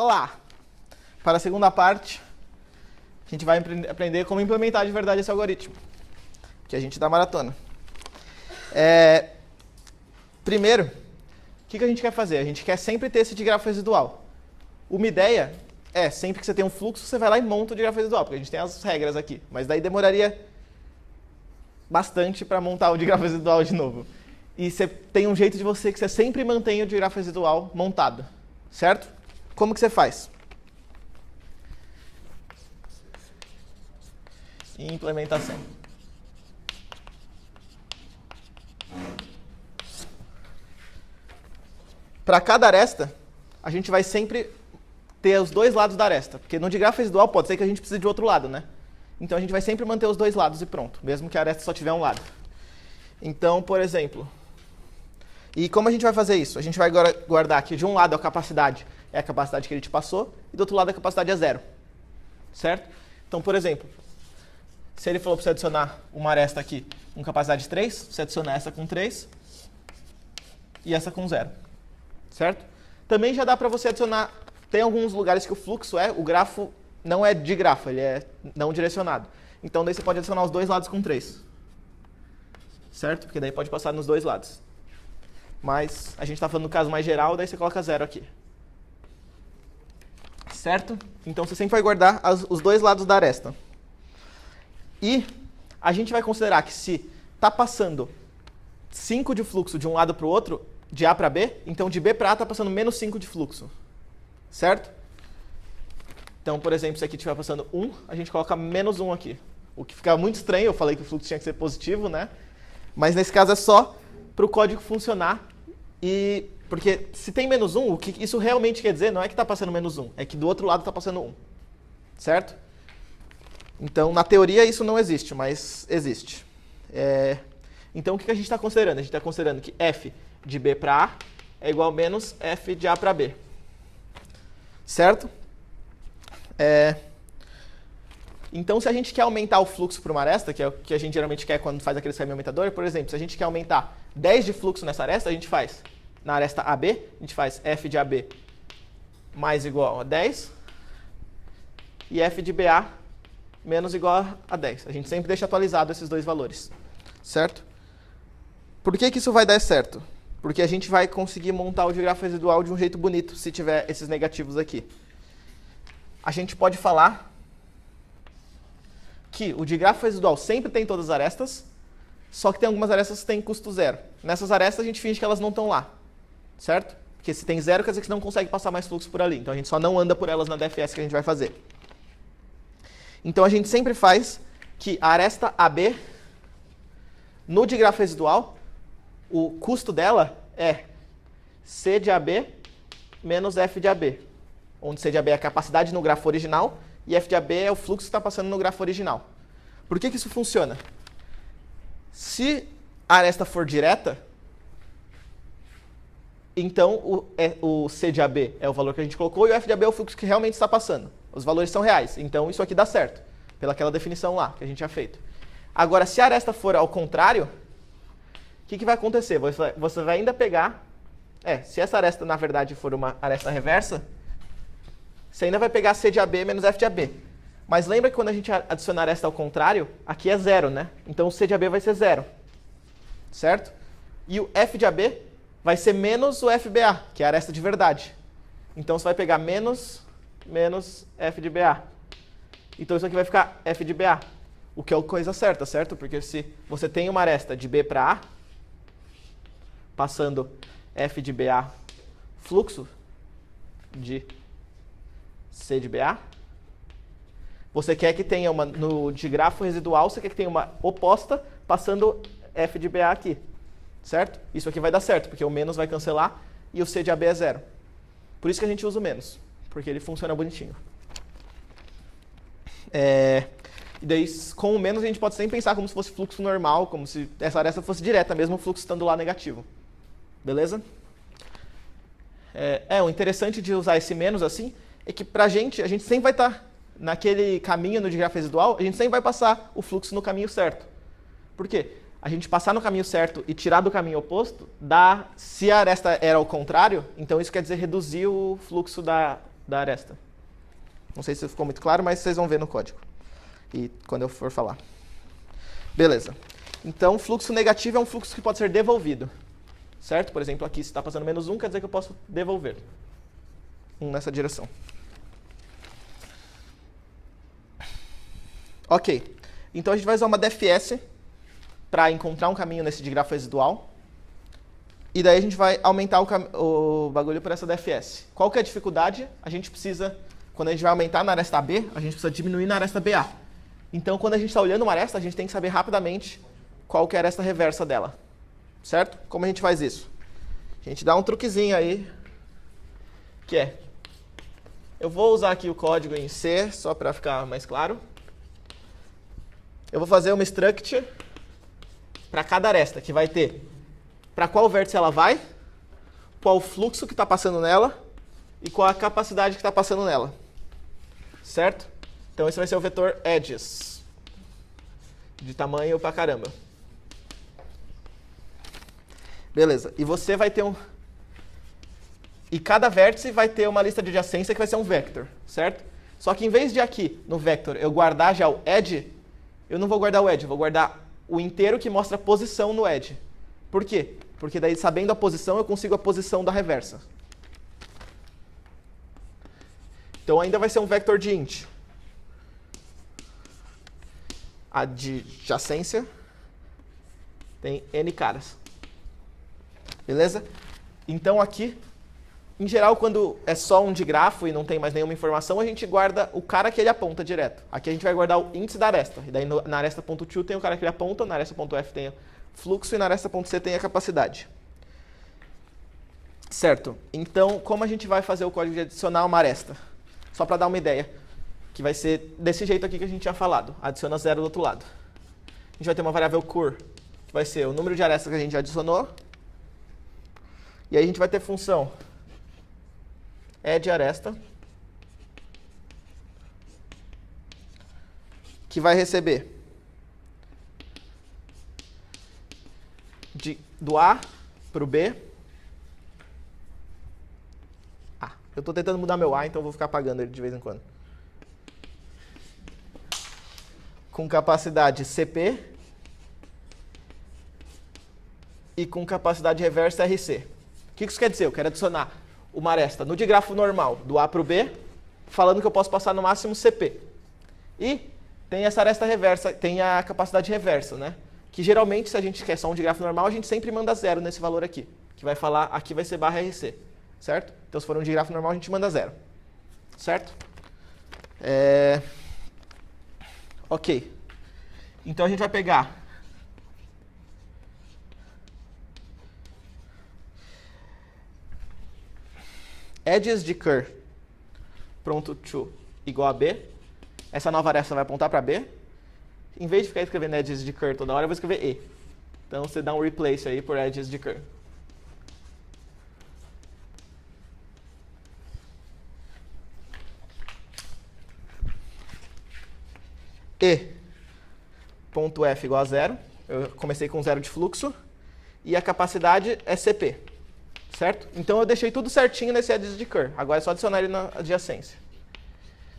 Olá! Para a segunda parte, a gente vai aprender como implementar de verdade esse algoritmo, que a gente dá maratona. Primeiro, o que a gente quer fazer? A gente quer sempre ter esse digrafo residual. Uma ideia é, sempre que você tem um fluxo, você vai lá e monta o digrafo residual, porque a gente tem as regras aqui. Mas daí demoraria bastante para montar o digrafo residual de novo. E você tem um jeito de você que você sempre mantém o digrafo residual montado, certo? Como que você faz? Implementação. Para cada aresta, a gente vai sempre ter os dois lados da aresta. Porque no digrafo residual pode ser que a gente precise de outro lado, né? Então a gente vai sempre manter os dois lados e pronto, mesmo que a aresta só tiver um lado. Então, por exemplo, e como a gente vai fazer isso? A gente vai agora guardar que de um lado a capacidade é a capacidade que ele te passou, e do outro lado a capacidade é 0. Certo? Então, por exemplo, se ele falou para você adicionar uma aresta aqui com capacidade 3, você adiciona essa com 3 e essa com 0. Certo? Também já dá para você adicionar, tem alguns lugares que o fluxo o grafo não é de grafo, ele é não direcionado. Então daí você pode adicionar os dois lados com 3. Certo? Porque daí pode passar nos dois lados. Mas a gente está falando no caso mais geral, daí você coloca 0 aqui. Certo? Então você sempre vai guardar os dois lados da aresta. E a gente vai considerar que se está passando 5 de fluxo de um lado para o outro, de A para B, então de B para A está passando menos 5 de fluxo. Certo? Então, por exemplo, se aqui estiver passando 1, a gente coloca menos 1 aqui. O que fica muito estranho, eu falei que o fluxo tinha que ser positivo, né? Mas nesse caso é só para o código funcionar. Porque se tem menos 1, o que isso realmente quer dizer não é que está passando menos 1, é que do outro lado está passando 1. Certo? Então, na teoria, isso não existe, mas existe. Então, o que a gente está considerando? A gente está considerando que f de B para A é igual a menos f de A para B. Certo? Então, se a gente quer aumentar o fluxo para uma aresta, que é o que a gente geralmente quer quando faz aquele esquema aumentador, por exemplo, se a gente quer aumentar 10 de fluxo nessa aresta, a gente faz, na aresta AB, a gente faz f de AB mais igual a 10 e f de BA menos igual a 10. A gente sempre deixa atualizado esses dois valores. Certo? Por que isso vai dar certo? Porque a gente vai conseguir montar o digrafo residual de um jeito bonito se tiver esses negativos aqui. A gente pode falar que o digrafo residual sempre tem todas as arestas, só que tem algumas arestas que têm custo 0. Nessas arestas a gente finge que elas não estão lá. Certo? Porque se tem 0, quer dizer que você não consegue passar mais fluxo por ali. Então a gente só não anda por elas na DFS que a gente vai fazer. Então a gente sempre faz que a aresta AB, no digrafo residual, o custo dela é C de AB menos F de AB. Onde C de AB é a capacidade no grafo original e F de AB é o fluxo que está passando no grafo original. Por que isso funciona? Se a aresta for direta, então o C de AB é o valor que a gente colocou e o F de AB é o fluxo que realmente está passando. Os valores são reais, então isso aqui dá certo, pelaquela definição lá que a gente tinha feito. Agora, se a aresta for ao contrário, o que vai acontecer? Você vai ainda pegar... se essa aresta, na verdade, for uma aresta reversa, você ainda vai pegar C de AB menos F de AB. Mas lembra que quando a gente adicionar a aresta ao contrário, aqui é 0, né? Então o C de AB vai ser 0. Certo? E o F de AB vai ser menos o FBA, que é a aresta de verdade. Então você vai pegar menos F de BA. Então isso aqui vai ficar F de BA. O que é a coisa certa, certo? Porque se você tem uma aresta de B para A, passando F de BA fluxo de C de BA, você quer que tenha uma, no digrafo residual, você quer que tenha uma oposta passando F de BA aqui. Certo? Isso aqui vai dar certo, porque o menos vai cancelar e o C de AB é 0. Por isso que a gente usa o menos, porque ele funciona bonitinho. E daí, com o menos, a gente pode sempre pensar como se fosse fluxo normal, como se essa aresta fosse direta, mesmo o fluxo estando lá negativo. Beleza? O interessante de usar esse menos assim é que a gente sempre vai estar naquele caminho no digrafo residual, a gente sempre vai passar o fluxo no caminho certo. Por quê? A gente passar no caminho certo e tirar do caminho oposto, se a aresta era ao contrário, então isso quer dizer reduzir o fluxo da aresta. Não sei se ficou muito claro, mas vocês vão ver no código. E quando eu for falar. Beleza. Então, fluxo negativo é um fluxo que pode ser devolvido. Certo? Por exemplo, aqui se está passando -1, quer dizer que eu posso devolver. Nessa direção. Ok. Então, a gente vai usar uma DFS para encontrar um caminho nesse digrafo residual. E daí a gente vai aumentar o bagulho por essa DFS. Qual que é a dificuldade? A gente precisa, quando a gente vai aumentar na aresta B, a gente precisa diminuir na aresta BA. Então, quando a gente está olhando uma aresta, a gente tem que saber rapidamente qual que é a aresta reversa dela. Certo? Como a gente faz isso? A gente dá um truquezinho aí, que é... Eu vou usar aqui o código em C, só para ficar mais claro. Eu vou fazer uma struct para cada aresta, que vai ter para qual vértice ela vai, qual o fluxo que está passando nela e qual a capacidade que está passando nela. Certo? Então esse vai ser o vetor edges, de tamanho pra caramba. Beleza. E você vai ter E cada vértice vai ter uma lista de adjacência que vai ser um vector, certo? Só que em vez de aqui, no vector, eu guardar já o edge, eu não vou guardar o edge, eu vou guardar o inteiro que mostra a posição no edge. Por quê? Porque daí, sabendo a posição, eu consigo a posição da reversa. Então ainda vai ser um vector de int. A adjacência tem n caras. Beleza? Então aqui, em geral, quando é só um digrafo e não tem mais nenhuma informação, a gente guarda o cara que ele aponta direto. Aqui a gente vai guardar o índice da aresta. E daí na aresta.to tem o cara que ele aponta, na aresta.f tem o fluxo e na aresta.c tem a capacidade. Certo. Então, como a gente vai fazer o código de adicionar uma aresta? Só para dar uma ideia, que vai ser desse jeito aqui que a gente tinha falado. Adiciona 0 do outro lado. A gente vai ter uma variável cur, que vai ser o número de arestas que a gente já adicionou. E aí a gente vai ter função addAresta, que vai receber do A para o B. Eu estou tentando mudar meu A, então eu vou ficar apagando ele de vez em quando. Com capacidade CP e com capacidade reversa RC. O que isso quer dizer? Eu quero adicionar uma aresta no digrafo normal, do A para o B, falando que eu posso passar no máximo CP. E tem essa aresta reversa, tem a capacidade reversa, né? Que geralmente, se a gente quer só um digrafo normal, a gente sempre manda 0 nesse valor aqui. Que vai falar, aqui vai ser barra RC. Certo? Então, se for um digrafo normal, a gente manda 0. Certo? Ok. Então, a gente vai pegar edges de cur pronto to igual a B. Essa nova aresta vai apontar para B. Em vez de ficar escrevendo edges de cur toda hora, eu vou escrever E. Então, você dá um replace aí por edges de cur. E.f igual a 0. Eu comecei com 0 de fluxo. E a capacidade é CP. Certo? Então eu deixei tudo certinho nesse edges de cur. Agora é só adicionar ele na adjacência.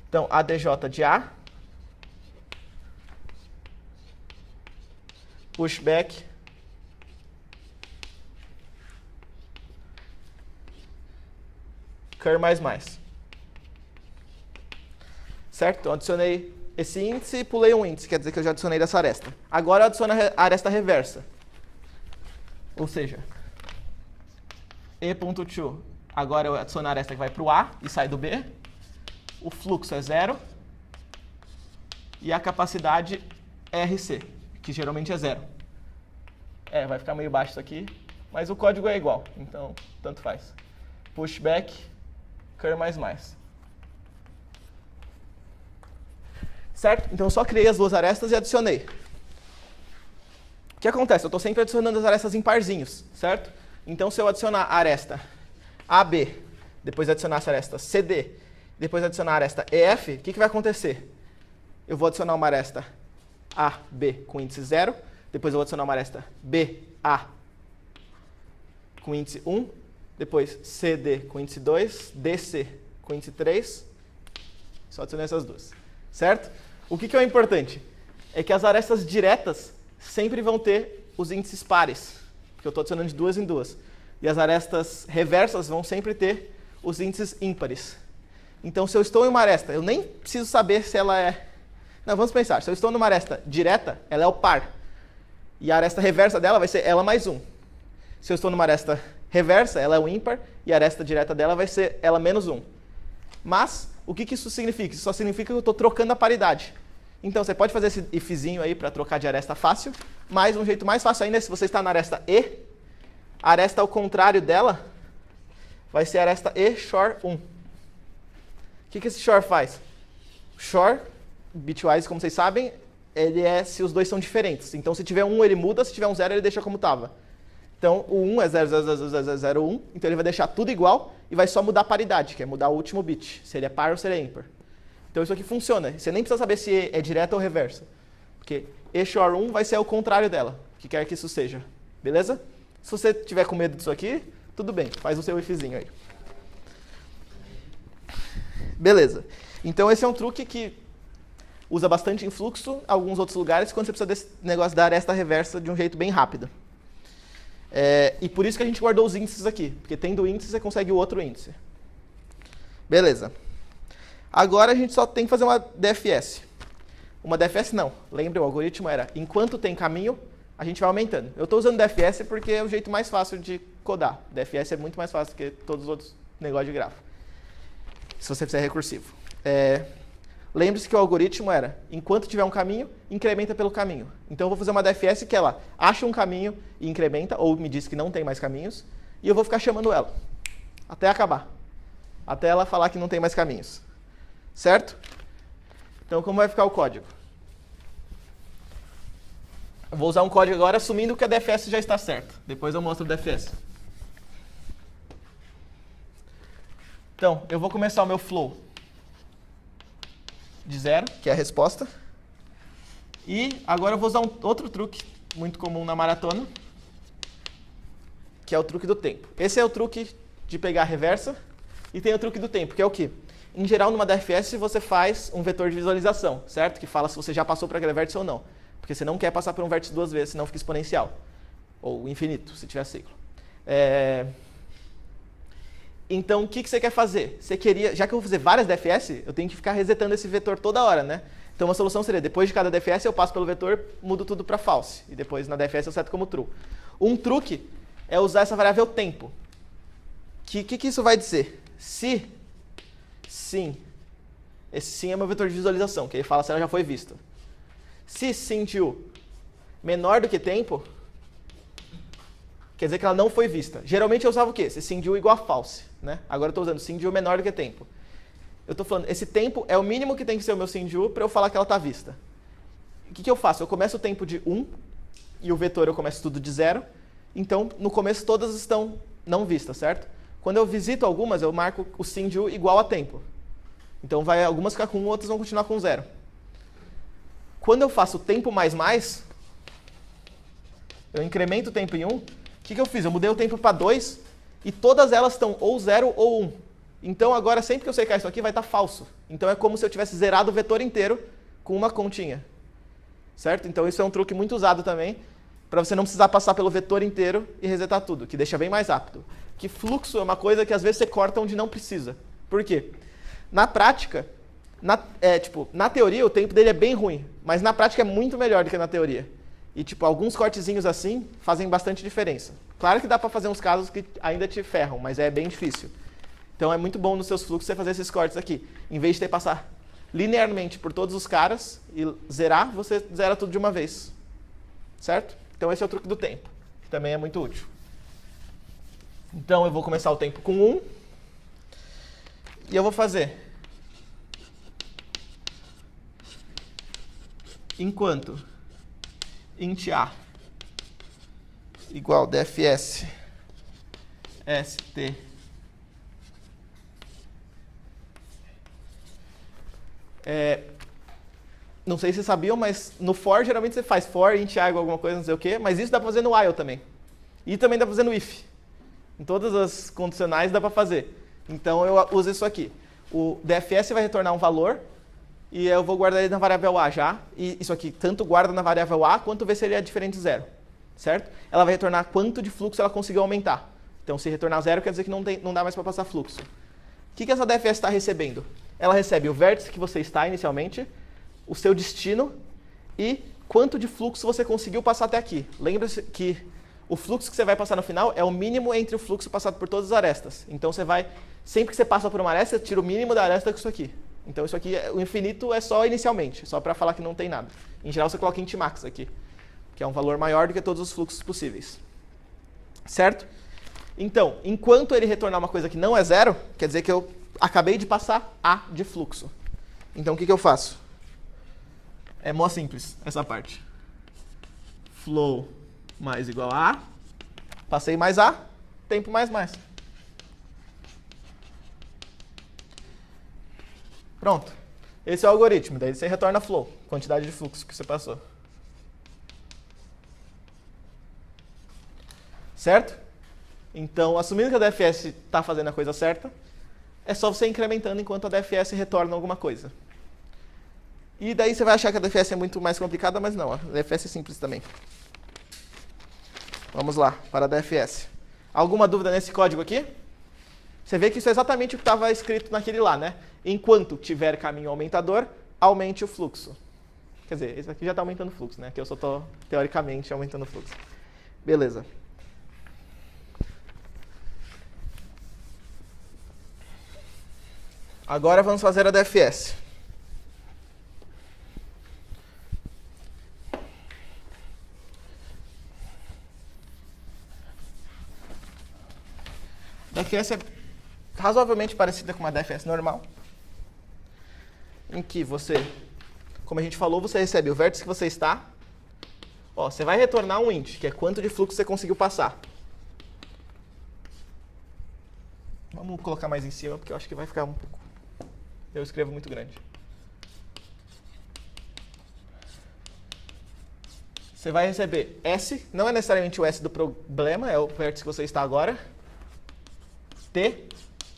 Então, ADJ de A. Pushback. Cur mais mais. Certo? Então adicionei esse índice e pulei um índice, quer dizer que eu já adicionei dessa aresta. Agora eu adiciono a aresta reversa. Ou seja, E.to. Agora eu adiciono a aresta que vai para o A e sai do B. O fluxo é 0. E a capacidade é RC, que geralmente é 0. Vai ficar meio baixo isso aqui, mas o código é igual, então tanto faz. Pushback, cur mais mais. Certo? Então eu só criei as duas arestas e adicionei. O que acontece? Eu estou sempre adicionando as arestas em parzinhos, certo? Então se eu adicionar a aresta AB, depois adicionar essa aresta CD, depois adicionar a aresta EF, o que vai acontecer? Eu vou adicionar uma aresta AB com índice 0, depois eu vou adicionar uma aresta BA com índice 1, depois CD com índice 2, DC com índice 3. Só adicionei essas duas. Certo? O que é importante? É que as arestas diretas sempre vão ter os índices pares, porque eu estou adicionando de duas em duas. E as arestas reversas vão sempre ter os índices ímpares. Então, se eu estou em uma aresta, eu nem preciso saber se ela é... Não, vamos pensar. Se eu estou numa aresta direta, ela é o par. E a aresta reversa dela vai ser ela mais 1. Se eu estou numa aresta reversa, ela é o ímpar, e a aresta direta dela vai ser ela menos 1. Mas, o que isso significa? Isso só significa que eu estou trocando a paridade. Então, você pode fazer esse ifzinho aí para trocar de aresta fácil, mas um jeito mais fácil ainda é se você está na aresta E, a aresta ao contrário dela vai ser a aresta E shor 1. O que esse shor faz? Shor, bitwise, como vocês sabem, ele é se os dois são diferentes. Então, se tiver 1, ele muda, se tiver um 0, ele deixa como estava. Então, o 1 é 0,00001, então ele vai deixar tudo igual e vai só mudar a paridade, que é mudar o último bit, se ele é par ou se ele é ímpar. Então, isso aqui funciona. Você nem precisa saber se é direta ou reversa. Porque E shor 1 vai ser o contrário dela, o que quer que isso seja. Beleza? Se você tiver com medo disso aqui, tudo bem, faz o seu ifzinho aí. Beleza. Então, esse é um truque que usa bastante em fluxo, em alguns outros lugares, quando você precisa desse negócio da aresta reversa de um jeito bem rápido. E por isso que a gente guardou os índices aqui, porque tendo o índice, você consegue o outro índice. Beleza. Agora a gente só tem que fazer uma DFS. Uma DFS não. Lembra, o algoritmo era, enquanto tem caminho, a gente vai aumentando. Eu estou usando DFS porque é o jeito mais fácil de codar. DFS é muito mais fácil do que todos os outros negócios de grafo. Se você fizer recursivo. Lembre-se que o algoritmo era, enquanto tiver um caminho, incrementa pelo caminho. Então eu vou fazer uma DFS que ela acha um caminho e incrementa, ou me diz que não tem mais caminhos, e eu vou ficar chamando ela, até acabar. Até ela falar que não tem mais caminhos. Certo? Então, como vai ficar o código? Eu vou usar um código agora assumindo que a DFS já está certa. Depois eu mostro o DFS. Então, eu vou começar o meu flow de 0, que é a resposta. E agora eu vou usar outro truque muito comum na maratona, que é o truque do tempo. Esse é o truque de pegar a reversa. E tem o truque do tempo, que é o quê? Em geral, numa DFS, você faz um vetor de visualização, certo? Que fala se você já passou para aquele vértice ou não. Porque você não quer passar por um vértice duas vezes, senão fica exponencial. Ou infinito, se tiver ciclo. Então, o que você quer fazer? Você queria, já que eu vou fazer várias DFS, eu tenho que ficar resetando esse vetor toda hora, né? Então, uma solução seria, depois de cada DFS, eu passo pelo vetor, mudo tudo para false. E depois, na DFS, eu seto como true. Um truque é usar essa variável tempo. O que isso vai dizer? Se sim, esse sim é meu vetor de visualização, que ele fala se ela já foi vista. Se sim de u menor do que tempo, quer dizer que ela não foi vista. Geralmente eu usava o quê? Se sim de u igual a false. Né? Agora eu estou usando sim de u menor do que tempo. Eu estou falando, esse tempo é o mínimo que tem que ser o meu sim de u para eu falar que ela está vista. O que eu faço? Eu começo o tempo de 1, e o vetor eu começo tudo de 0. Então, no começo todas estão não vistas, certo? Quando eu visito algumas, eu marco o sim de u igual a tempo. Então, vai algumas ficar com 1, outras vão continuar com 0. Quando eu faço tempo mais, eu incremento o tempo em 1. O que eu fiz? Eu mudei o tempo para 2 e todas elas estão ou 0 ou 1. Então, agora, sempre que eu secar isso aqui, vai estar falso. Então, é como se eu tivesse zerado o vetor inteiro com uma continha. Certo? Então, isso é um truque muito usado também, para você não precisar passar pelo vetor inteiro e resetar tudo, que deixa bem mais rápido. Que fluxo é uma coisa que às vezes você corta onde não precisa. Por quê? Na prática, na teoria o tempo dele é bem ruim, mas na prática é muito melhor do que na teoria. E alguns cortezinhos assim fazem bastante diferença. Claro que dá para fazer uns casos que ainda te ferram, mas é bem difícil. Então é muito bom nos seus fluxos você fazer esses cortes aqui. Em vez de ter que passar linearmente por todos os caras e zerar, você zera tudo de uma vez. Certo? Então esse é o truque do tempo, que também é muito útil. Então eu vou começar o tempo com 1. E eu vou fazer enquanto int a igual dfs st não sei se vocês sabiam, mas no for geralmente você faz for, int a igual alguma coisa, não sei o quê, mas isso dá para fazer no while também. E também dá para fazer no if. Em todas as condicionais dá para fazer. Então eu uso isso aqui. O DFS vai retornar um valor e eu vou guardar ele na variável A já. E isso aqui tanto guarda na variável A quanto vê se ele é diferente de 0. Certo? Ela vai retornar quanto de fluxo ela conseguiu aumentar. Então, se retornar 0, quer dizer que não dá mais para passar fluxo. O que essa DFS está recebendo? Ela recebe o vértice que você está inicialmente, o seu destino e quanto de fluxo você conseguiu passar até aqui. Lembre-se que o fluxo que você vai passar no final é o mínimo entre o fluxo passado por todas as arestas. Então, você vai, sempre que você passa por uma aresta, você tira o mínimo da aresta com isso aqui. Então, isso aqui, o infinito é só inicialmente, só para falar que não tem nada. Em geral, você coloca int max aqui, que é um valor maior do que todos os fluxos possíveis. Certo? Então, enquanto ele retornar uma coisa que não é 0, quer dizer que eu acabei de passar A de fluxo. Então, o que eu faço? É mó simples, essa parte. Flow mais igual a A. Passei mais A, tempo mais mais. Pronto. Esse é o algoritmo. Daí você retorna flow, quantidade de fluxo que você passou. Certo? Então, assumindo que a DFS está fazendo a coisa certa, é só você ir incrementando enquanto a DFS retorna alguma coisa. E daí você vai achar que a DFS é muito mais complicada, mas não, a DFS é simples também. Vamos lá, para a DFS. Alguma dúvida nesse código aqui? Você vê que isso é exatamente o que estava escrito naquele lá, né? Enquanto tiver caminho aumentador, aumente o fluxo. Quer dizer, esse aqui já está aumentando o fluxo, né? Aqui eu só estou, teoricamente, aumentando o fluxo. Beleza. Agora vamos fazer a DFS. A DFS é razoavelmente parecida com uma DFS normal, em que você, como a gente falou, você recebe o vértice que você está. Ó, você vai retornar um int, que é quanto de fluxo você conseguiu passar. Vamos colocar mais em cima, porque eu acho que vai ficar um pouco... Eu escrevo muito grande. Você vai receber S, não é necessariamente o S do problema, é o vértice que você está agora. T,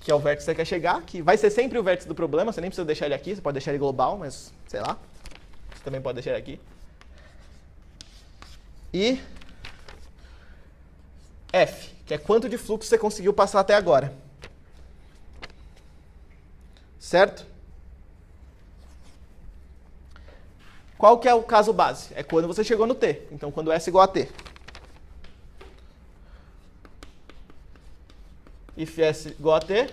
que é o vértice que você quer chegar, que vai ser sempre o vértice do problema, você nem precisa deixar ele aqui, você pode deixar ele global, mas sei lá. Você também pode deixar ele aqui. E F, que é quanto de fluxo você conseguiu passar até agora. Certo? Qual que é o caso base? É quando você chegou no T. Então, quando S igual a T. If S igual a T,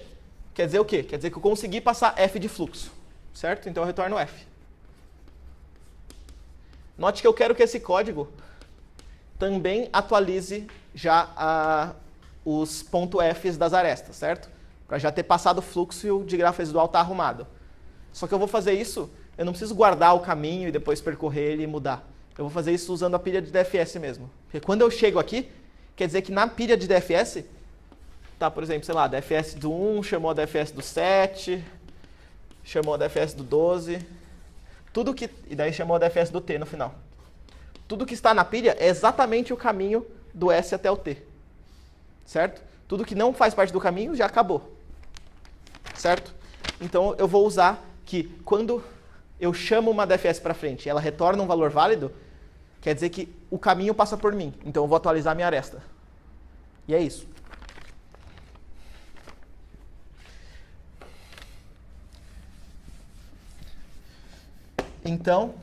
quer dizer o quê? Quer dizer que eu consegui passar F de fluxo. Certo? Então, eu retorno F. Note que eu quero que esse código também atualize já os .fs das arestas, certo? Para já ter passado o fluxo e o de grafo residual está arrumado. Só que eu vou fazer isso, eu não preciso guardar o caminho e depois percorrer ele e mudar. Eu vou fazer isso usando a pilha de DFS mesmo. Porque quando eu chego aqui, quer dizer que na pilha de DFS, tá, por exemplo, sei lá, DFS do 1 chamou a DFS do 7, chamou a DFS do 12, tudo que, e daí chamou a DFS do T no final. Tudo que está na pilha é exatamente o caminho do S até o T. Certo? Tudo que não faz parte do caminho já acabou. Certo? Então, eu vou usar que quando eu chamo uma DFS para frente e ela retorna um valor válido, quer dizer que o caminho passa por mim. Então, eu vou atualizar a minha aresta. E é isso. Então,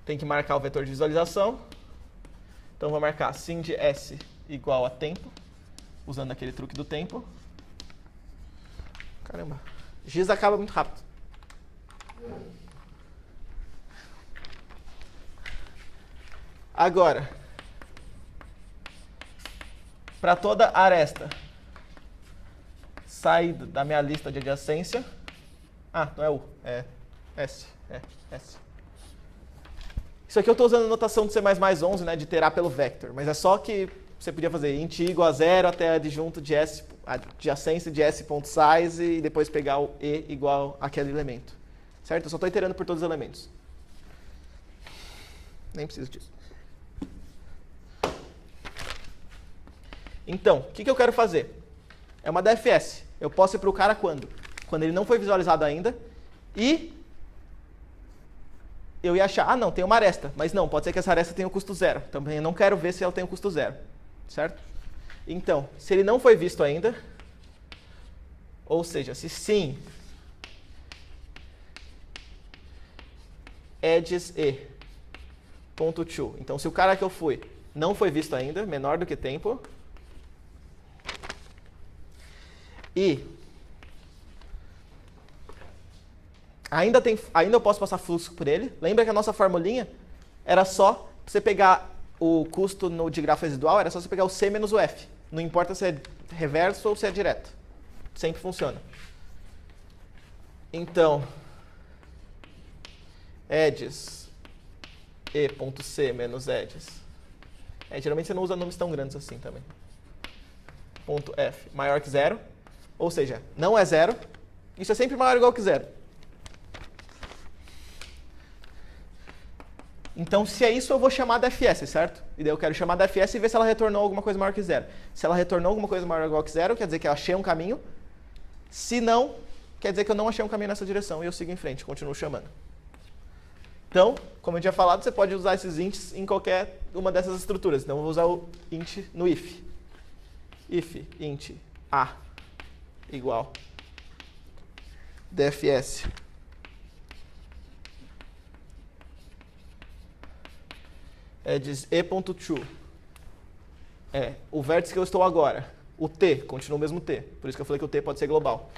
tem que marcar o vetor de visualização. Então, vou marcar sim de S igual a tempo, usando aquele truque do tempo. Caramba, giz acaba muito rápido. Agora, para toda aresta, sai da minha lista de adjacência. Ah, não é U, é S. É S. Isso aqui eu estou usando a notação do C++11, né, de iterar pelo vector, mas é só que você podia fazer int igual a 0 até adjunto de S, adjacência de S.size e depois pegar o E igual àquele elemento. Certo? Eu só estou iterando por todos os elementos. Nem preciso disso. Então, o que eu quero fazer? É uma DFS. Eu posso ir para o cara quando? quando ele não foi visualizado ainda, e eu ia achar, não, tem uma aresta, mas não, pode ser que essa aresta tenha um custo zero. Também eu não quero ver se ela tem um custo zero, certo? Então, se ele não foi visto ainda, ou seja, se sim, edges e ponto to. Então, se o cara que eu fui não foi visto ainda, menor do que tempo, e ainda eu posso passar fluxo por ele. Lembra que a nossa formulinha era só você pegar o custo de grafo residual, era só você pegar o C menos o F. Não importa se é reverso ou se é direto. Sempre funciona. Então, edges e.c menos edges. Geralmente você não usa nomes tão grandes assim também. Ponto F maior que zero. Ou seja, não é zero. Isso é sempre maior ou igual que zero. Então, se é isso, eu vou chamar da fs, certo? E daí eu quero chamar da fs e ver se ela retornou alguma coisa maior que zero. Se ela retornou alguma coisa maior ou igual que zero, quer dizer que eu achei um caminho. Se não, quer dizer que eu não achei um caminho nessa direção e eu sigo em frente, continuo chamando. Então, como eu tinha falado, você pode usar esses ints em qualquer uma dessas estruturas. Então, eu vou usar o int no if. If int a igual dfs edges e.to o vértice que eu estou agora. O t continua o mesmo t, por isso que eu falei que o t pode ser global.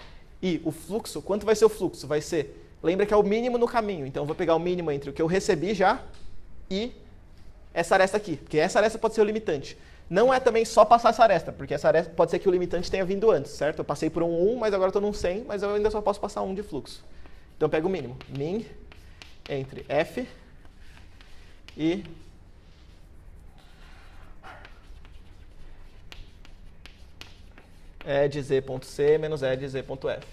E o fluxo, quanto vai ser o fluxo? Vai ser, lembra que é o mínimo no caminho, então eu vou pegar o mínimo entre o que eu recebi já e essa aresta aqui, porque essa aresta pode ser o limitante. Não é também só passar essa aresta, porque essa aresta pode ser que o limitante tenha vindo antes, certo? Eu passei por um 1, mas agora estou num 100, mas eu ainda só posso passar 1 de fluxo. Então eu pego o mínimo, min entre f e edges e.c menos edges e.f.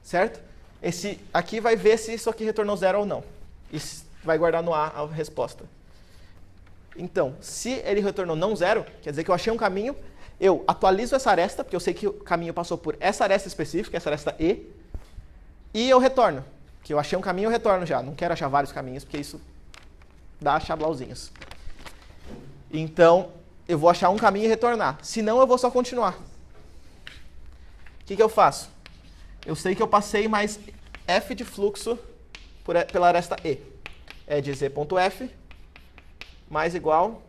Certo? Esse aqui vai ver se isso aqui retornou zero ou não. E vai guardar no A a resposta. Então, se ele retornou não zero, quer dizer que eu achei um caminho, eu atualizo essa aresta, porque eu sei que o caminho passou por essa aresta específica, essa aresta e eu retorno. Que eu achei um caminho, eu retorno já. Não quero achar vários caminhos, porque isso dá chablauzinhos. Então, eu vou achar um caminho e retornar. Se não, eu vou só continuar. O que eu faço? Eu sei que eu passei mais f de fluxo pela aresta e. Edges e.f mais igual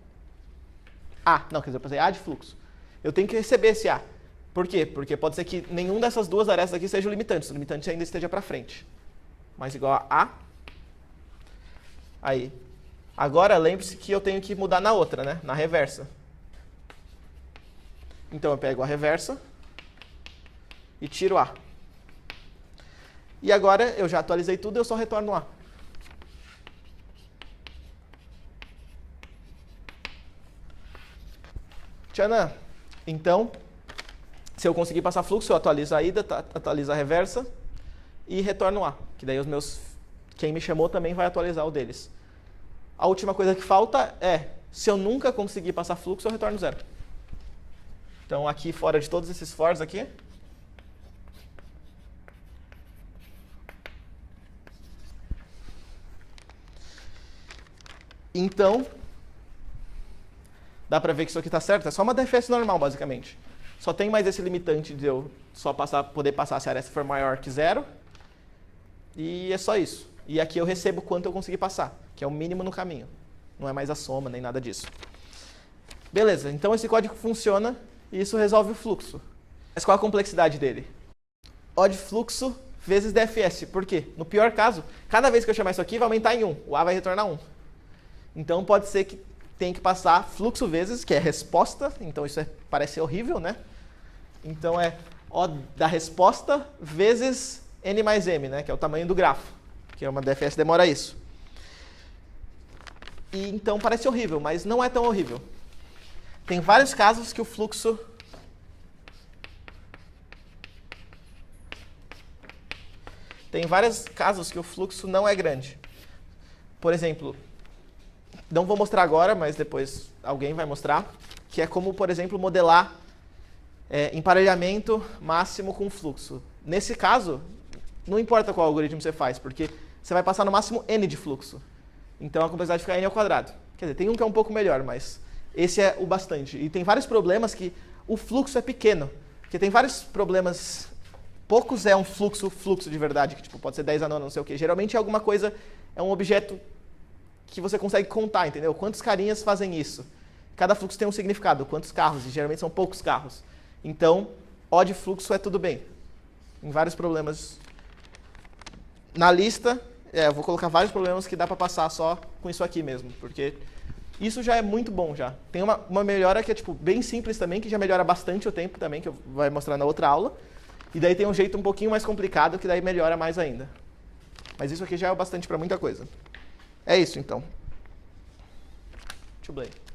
a. Não, quer dizer, eu passei a de fluxo. Eu tenho que receber esse a. Por quê? Porque pode ser que nenhum dessas duas arestas aqui seja o limitante. Se o limitante ainda esteja para frente. Mais igual a. Aí. Agora, lembre-se que eu tenho que mudar na outra, né? Na reversa. Então, eu pego a reversa e tiro A. E agora, eu já atualizei tudo, eu só retorno A. Tchanã. Então, se eu conseguir passar fluxo, eu atualizo a ida, atualizo a reversa e retorno A. Que daí quem me chamou também vai atualizar o deles. A última coisa que falta é, se eu nunca conseguir passar fluxo, eu retorno zero. Então, aqui fora de todos esses fors aqui, então, dá pra ver que isso aqui está certo. É só uma DFS normal, basicamente. Só tem mais esse limitante de eu só poder passar se a aresta for maior que zero. E é só isso. E aqui eu recebo quanto eu consegui passar, que é o mínimo no caminho. Não é mais a soma, nem nada disso. Beleza, então esse código funciona e isso resolve o fluxo. Mas qual a complexidade dele? O de fluxo vezes DFS. Por quê? No pior caso, cada vez que eu chamar isso aqui vai aumentar em 1. O A vai retornar 1. Então pode ser que tenha que passar fluxo vezes, que é resposta. Então isso parece horrível, né? Então é O da resposta vezes N mais M, né? Que é o tamanho do grafo. Que é uma DFS demora isso. E então parece horrível, mas não é tão horrível. Tem vários casos que o fluxo não é grande. Por exemplo, não vou mostrar agora, mas depois alguém vai mostrar. que é como, por exemplo, modelar emparelhamento máximo com fluxo. Nesse caso, não importa qual algoritmo você faz, porque você vai passar no máximo n de fluxo. Então a complexidade fica n ao quadrado. Quer dizer, tem um que é um pouco melhor, mas esse é o bastante. E tem vários problemas que o fluxo é pequeno. Porque tem vários problemas. Poucos é um fluxo de verdade, que tipo, pode ser 10 a 9, não sei o quê. Geralmente é alguma coisa, é um objeto que você consegue contar, entendeu? Quantos carinhas fazem isso? Cada fluxo tem um significado, quantos carros, e geralmente são poucos carros. Então, O de fluxo é tudo bem. Em vários problemas. Na lista, eu vou colocar vários problemas que dá para passar só com isso aqui mesmo, porque isso já é muito bom já. Tem uma melhora que é tipo, bem simples também, que já melhora bastante o tempo também, que eu vou mostrar na outra aula. E daí tem um jeito um pouquinho mais complicado, que daí melhora mais ainda. Mas isso aqui já é o bastante para muita coisa. É isso, então. Too late.